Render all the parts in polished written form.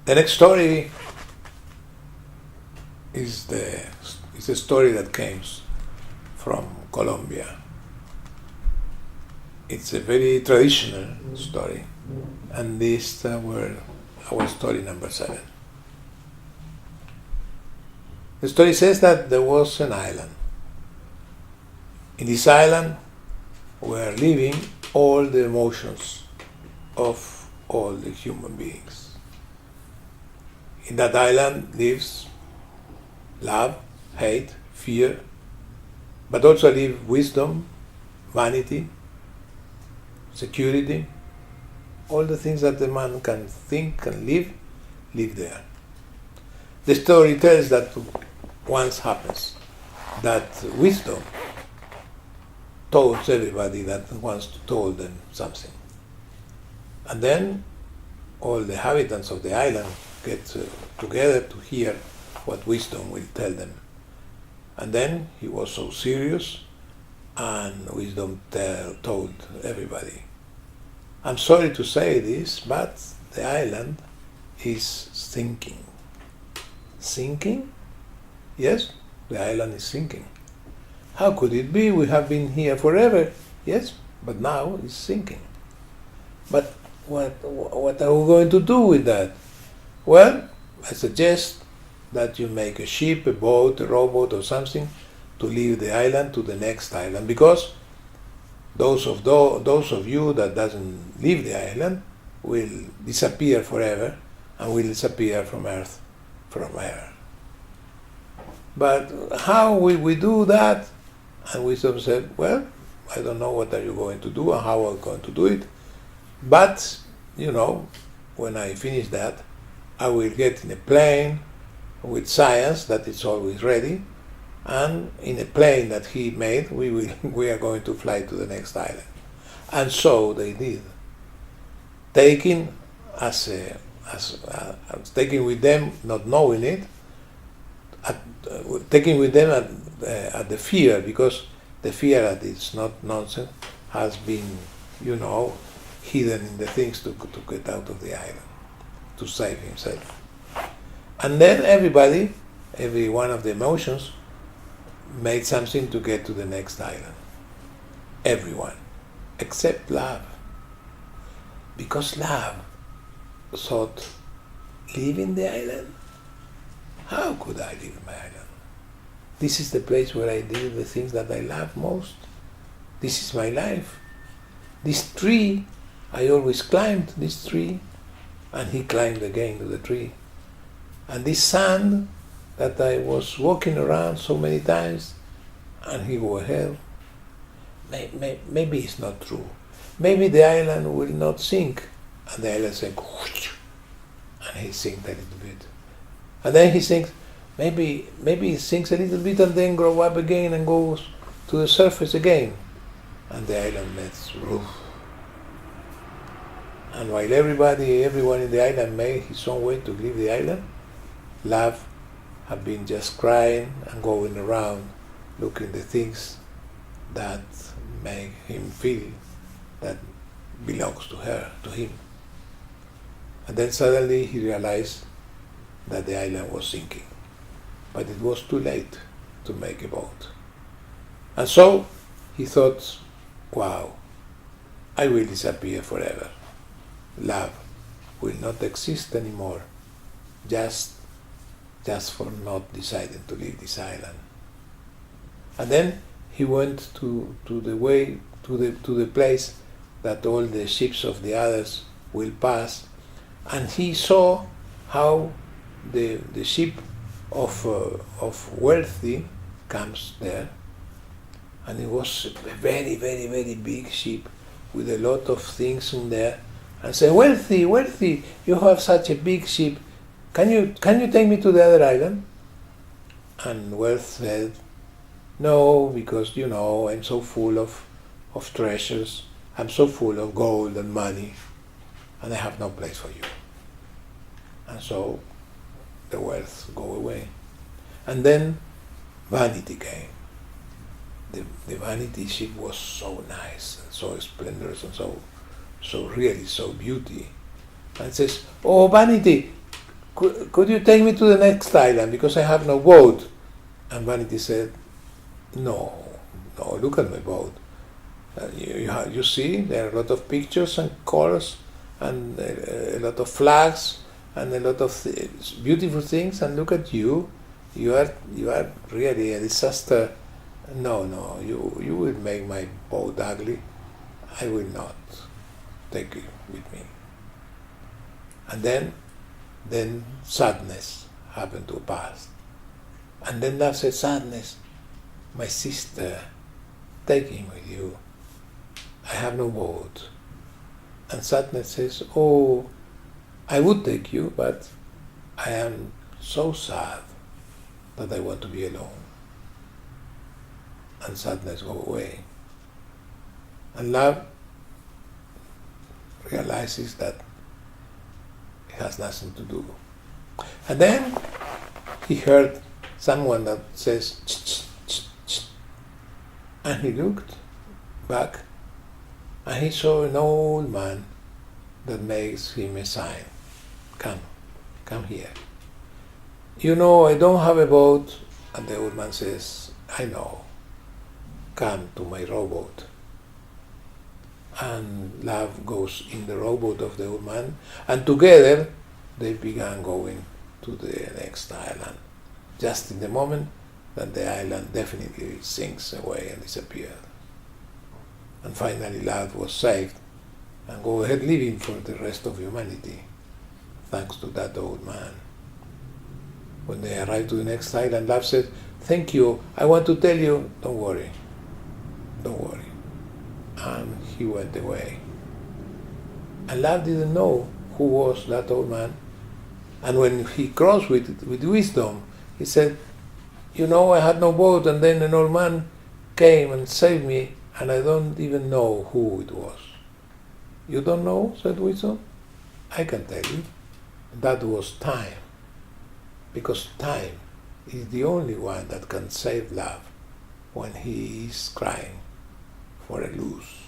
The next story is a story that comes from Colombia. It's a very traditional story, and this were our story number 7. The story says that there was an island. In this island were living all the emotions of all the human beings. In that island lives love, hate, fear, but also live wisdom, vanity, security, all the things that the man can think and live there. The story tells that once happens that wisdom tells everybody that wants to tell them something. And then all the inhabitants of the island get together to hear what wisdom will tell them. And then he was so serious, and wisdom told everybody. I'm sorry to say this, but the island is sinking. Sinking? Yes, the island is sinking. How could it be? We have been here forever. Yes, but now it's sinking. But what are we going to do with that? Well, I suggest that you make a ship, a boat, a rowboat, or something to leave the island to the next island, because those of you that doesn't leave the island will disappear forever and will disappear from Earth forever. But how will we do that? And wisdom said, well, I don't know what are you going to do and how I'm going to do it, but when I finish that, I will get in a plane with science that is always ready, and in a plane that he made, we are going to fly to the next island. And so they did, taking taking with them, not knowing it, taking with them at the fear, because the fear that it's not nonsense has been, hidden in the things to get out of the island, to save himself. And then every one of the emotions made something to get to the next island. Everyone, except love. Because love thought, leaving the island? How could I leave my island? This is the place where I do the things that I love most. This is my life. This tree, I always climbed this tree, and he climbed again to the tree. And this sand that I was walking around so many times, and he go ahead. Maybe it's not true. Maybe the island will not sink, and the island sinks, and he sinks a little bit. And then he thinks, maybe it sinks a little bit and then grow up again and goes to the surface again. And the island makes roof. And while everyone in the island made his own way to leave the island, love had been just crying and going around looking the things that make him feel that belongs to her, to him. And then suddenly he realized that the island was sinking. But it was too late to make a boat. And so he thought, wow, I will disappear forever. Love will not exist anymore, just for not deciding to leave this island. And then he went to the place that all the ships of the others will pass, and he saw how the ship of wealthy comes there, and it was a very, very, very big ship with a lot of things in there, and said, wealthy, you have such a big ship, can you take me to the other island? And Wealth said, no, because I'm so full of treasures, I'm so full of gold and money, and I have no place for you. And so the wealth go away. And then vanity came. The vanity ship was so nice and so splendorous and so really so beauty. And says, oh vanity, could you take me to the next island because I have no boat? And Vanity said, no, look at my boat. You see, there are a lot of pictures and colors and a lot of flags and a lot of beautiful things, and look at you. You are really a disaster. No, you will make my boat ugly. I will not take you with me. And then sadness happened to pass. And then love said, sadness, my sister, take him with you. I have no boat. And sadness says, oh, I would take you, but I am so sad that I want to be alone. And sadness go away. And love realizes that it has nothing to do. And then he heard someone that says, ch, ch, ch, ch. And he looked back and he saw an old man that makes him a sign. Come here. You know, I don't have a boat. And the old man says, I know. Come to my rowboat. And love goes in the rowboat of the old man, and together they began going to the next island, just in the moment that the island definitely sinks away and disappears. And finally love was saved and go ahead living for the rest of humanity, thanks to that old man. When they arrived to the next island, love said, thank you, I want to tell you, don't worry. And he went away. And love didn't know who was that old man. And when he crossed with wisdom, he said, you know, I had no boat, and then an old man came and saved me, and I don't even know who it was. You don't know, said wisdom? I can tell you. That was time. Because time is the only one that can save love when he is crying for a loose.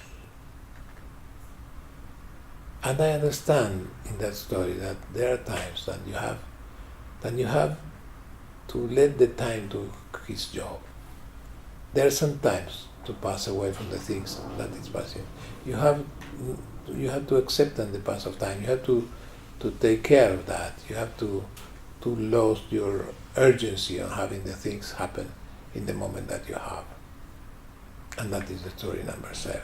And I understand in that story that there are times that you have to let the time do his job. There are some times to pass away from the things that is passing. You have to accept the pass of time. You have to take care of that. You have to lose your urgency on having the things happen in the moment that you have. And that is the story number 7.